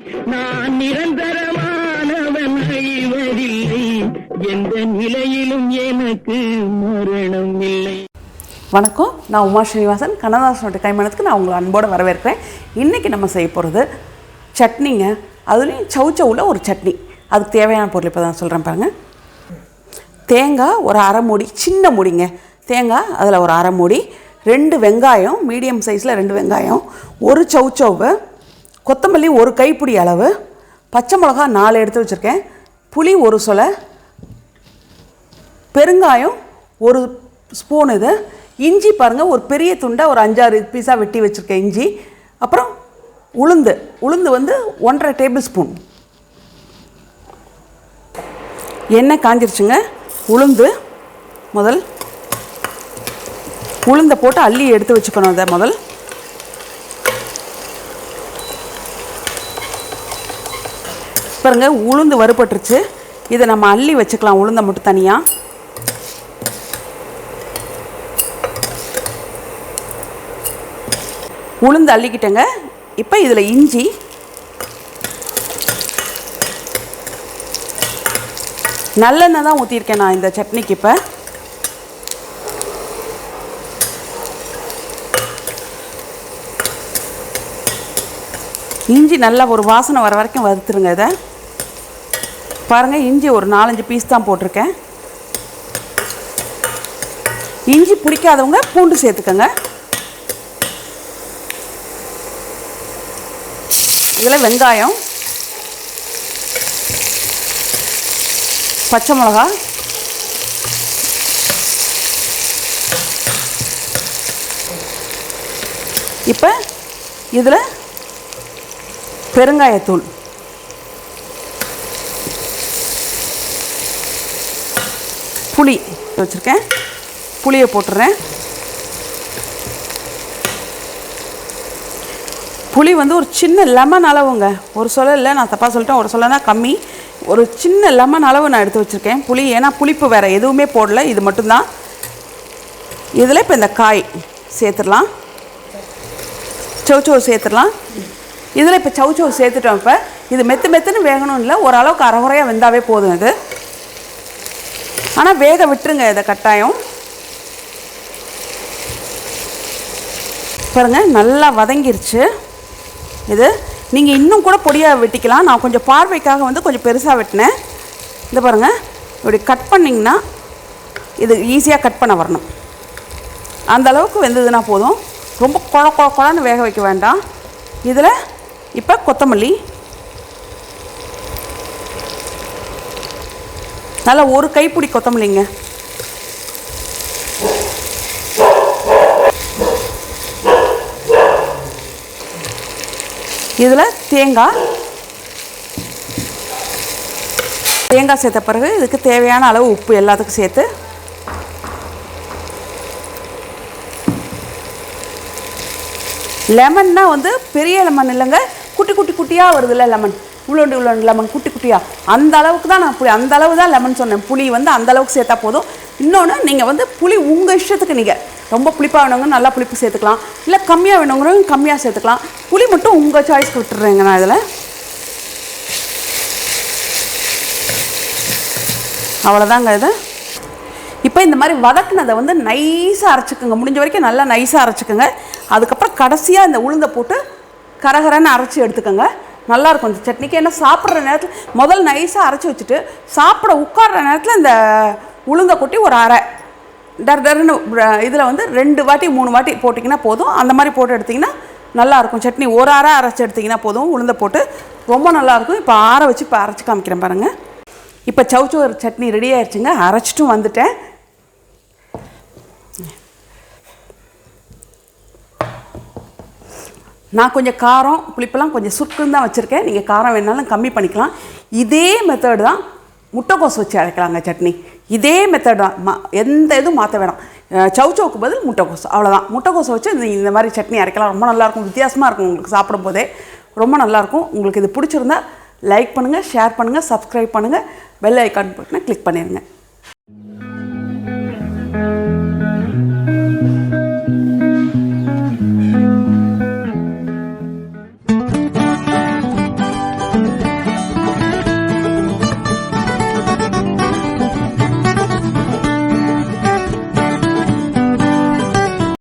நான் நிரந்தரமானவன் அழிவதில்லை, எந்த நிலையிலும் எனக்கு மரணம் இல்லை. வணக்கம், நான் ஸ்ரீனிவாசன். கண்ணதாசனோட கைமானத்துக்கு நான் உங்களை அன்போடு வரவேற்கிறேன். இன்றைக்கி நம்ம செய்ய போகிறது சட்னிங்க. அதுலேயும் சவுச்சவில் ஒரு சட்னி. அதுக்கு தேவையான பொருள் இப்போ தான் சொல்கிறேன் பாருங்கள். தேங்காய் ஒரு அரை மூடி, சின்ன மூடிங்க தேங்காய், அதில் ஒரு அரை மூடி, 2 வெங்காயம் மீடியம் சைஸில் 2 வெங்காயம், ஒரு சவுச்சவு, கொத்தமல்லி ஒரு கைப்பிடி அளவு, பச்சை மிளகா 4 எடுத்து வச்சுருக்கேன், புளி ஒரு சொலை, பெருங்காயம் ஒரு ஸ்பூன், இது இஞ்சி பாருங்கள் ஒரு பெரிய துண்டை ஒரு 5-6 பீஸாக வெட்டி வச்சுருக்கேன் இஞ்சி. அப்புறம் உளுந்து வந்து 1.5 டேபிள் ஸ்பூன். எண்ணெய் காஞ்சிருச்சுங்க. உளுந்தை போட்டு அள்ளி எடுத்து வச்சுக்கணும். அதை முதல் பாருங்க, உளுந்து வறுபட்டுருச்சு. இதை நம்ம அள்ளி வச்சுக்கலாம், உளுந்தை மட்டும் தனியாக. உளுந்து அள்ளிக்கிட்டேங்க. இப்போ இதில் இஞ்சி, நல்லெண்ணெய் தான் ஊற்றிருக்கேன் நான் இந்த சட்னிக்கு. இப்போ இஞ்சி நல்லா ஒரு வாசனை வர வரைக்கும் வறுத்துருங்க. இதை பாருங்கள், இஞ்சி ஒரு 4-5 பீஸ் தான் போட்டிருக்கேன். இஞ்சி பிடிக்காதவங்க பூண்டு சேர்த்துக்கோங்க. இதில் வெங்காயம், பச்சை மிளகா, இப்போ இதில் பெருங்காயத்தூள், புளி வச்சுருக்கேன், புளியை போட்டுடுறேன். புளி வந்து ஒரு சின்ன லெமன் அளவுங்க, ஒரு சொலை இல்லை, நான் தப்பாக சொல்லிட்டேன், ஒரு சொலைனா கம்மி, ஒரு சின்ன லெமன் அளவு நான் எடுத்து வச்சுருக்கேன் புளி. ஏன்னா புளிப்பு வேறு எதுவுமே போடல, இது மட்டும்தான். இதில் இப்போ இந்த காய் சேர்த்துடலாம், சவுச்சவு சேர்த்துடலாம். இதில் இப்போ சவுச்சவு சேர்த்துட்டோம். இப்போ இது மெத்துன்னு வேகணும் இல்லை, ஓரளவுக்கு அரைகுறையாக வெந்தாவே போதும் இது. ஆனால் வேக விட்டுருங்க இதை கட்டாயம். பாருங்கள், நல்லா வதங்கிருச்சு. இது நீங்கள் இன்னும் கூட பொடியாக வெட்டிக்கலாம். நான் கொஞ்சம் பார்வைக்காக வந்து கொஞ்சம் பெருசாக வெட்டினேன். இந்த பாருங்கள், இப்படி கட் பண்ணிங்கன்னா இது ஈஸியாக கட் பண்ண வரணும். அந்த அளவுக்கு வெந்ததுன்னா போதும், ரொம்ப குழன்னு வேக வைக்க வேண்டாம். இதில் இப்போ கொத்தமல்லி, நல்லா ஒரு கைப்பிடி கொத்தமல்லிங்க. இதில் தேங்காய் சேர்த்த பிறகு இதுக்கு தேவையான அளவு உப்பு எல்லாத்துக்கும் சேர்த்து, லெமன்னா வந்து பெரிய லெமன் இல்லைங்க, குட்டியாக வருதுல்ல லெமன், இவ்வளோண்டு லெமன் குட்டியாக, அந்த அளவுக்கு தான் நான் புளி, அந்த அளவு தான் லெமன் சொன்னேன். புளி வந்து அந்த அளவுக்கு சேர்த்தா போதும். இன்னொன்று, நீங்கள் வந்து புளி உங்கள் இஷ்டத்துக்கு, நீங்கள் ரொம்ப புளிப்பாக வேணுங்க நல்லா புளிப்பு சேர்த்துக்கலாம், இல்லை கம்மியாக வேணுங்கிறவங்க கம்மியாக சேர்த்துக்கலாம். புளி மட்டும் உங்கள் சாய்ஸ்க்கு விட்டுறேங்க நான் இதில். அவ்வளோதாங்க இது. இப்போ இந்த மாதிரி வதக்குனதை வந்து நைஸாக அரைச்சிக்கோங்க, முடிஞ்ச வரைக்கும் நல்லா நைஸாக அரைச்சிக்கோங்க. அதுக்கப்புறம் கடைசியாக இந்த உளுந்தை போட்டு கரகரன்னு அரைச்சி எடுத்துக்கோங்க. நல்லாயிருக்கும் இந்த சட்னிக்கு. ஏன்னா சாப்பிட்ற நேரத்தில் முதல் நைஸாக அரைச்சி வச்சுட்டு சாப்பிட உட்கார்ற நேரத்தில் இந்த உளுந்தை கொட்டி ஒரு அரை டர்னு இதில் வந்து 2 வாட்டி 3 வாட்டி போட்டிங்கன்னா போதும். அந்த மாதிரி போட்டு எடுத்திங்கன்னா நல்லாயிருக்கும் சட்னி. ஒரு அரை அரைச்சி எடுத்திங்கன்னா போதும், உளுந்தை போட்டு ரொம்ப நல்லாயிருக்கும். இப்போ ஆற வச்சு இப்போ அரைச்சி காமிக்கிறேன் பாருங்கள். இப்போ சவுச்சவு சட்னி ரெடி ஆயிடுச்சுங்க. அரைச்சிட்டும் வந்துட்டேன். நான் கொஞ்சம் காரம் புளிப்பெல்லாம் கொஞ்சம் சுருக்குன்னு தான் வச்சுருக்கேன். நீங்கள் காரம் வேணாலும் கம்மி பண்ணிக்கலாம். இதே மெத்தடு தான் முட்டைக்கோஸ் வச்சு அரைக்கலாங்க சட்னி. இதே மெத்தட் தான், எந்த இதுவும் மாற்ற வேணாம். சவுச்சவுக்கு பதில் முட்டைக்கோஸ், அவ்வளோதான். முட்டைக்கோஸை வச்சு இந்த மாதிரி சட்னி அரைக்கலாம். ரொம்ப நல்லாயிருக்கும், வித்தியாசமாக இருக்கும். உங்களுக்கு சாப்பிடும் போதே ரொம்ப நல்லாயிருக்கும். உங்களுக்கு இது பிடிச்சிருந்தா லைக் பண்ணுங்கள், ஷேர் பண்ணுங்கள், சப்ஸ்கிரைப் பண்ணுங்கள், பெல் ஐக்கான் பட்டனை கிளிக் பண்ணிடுங்க.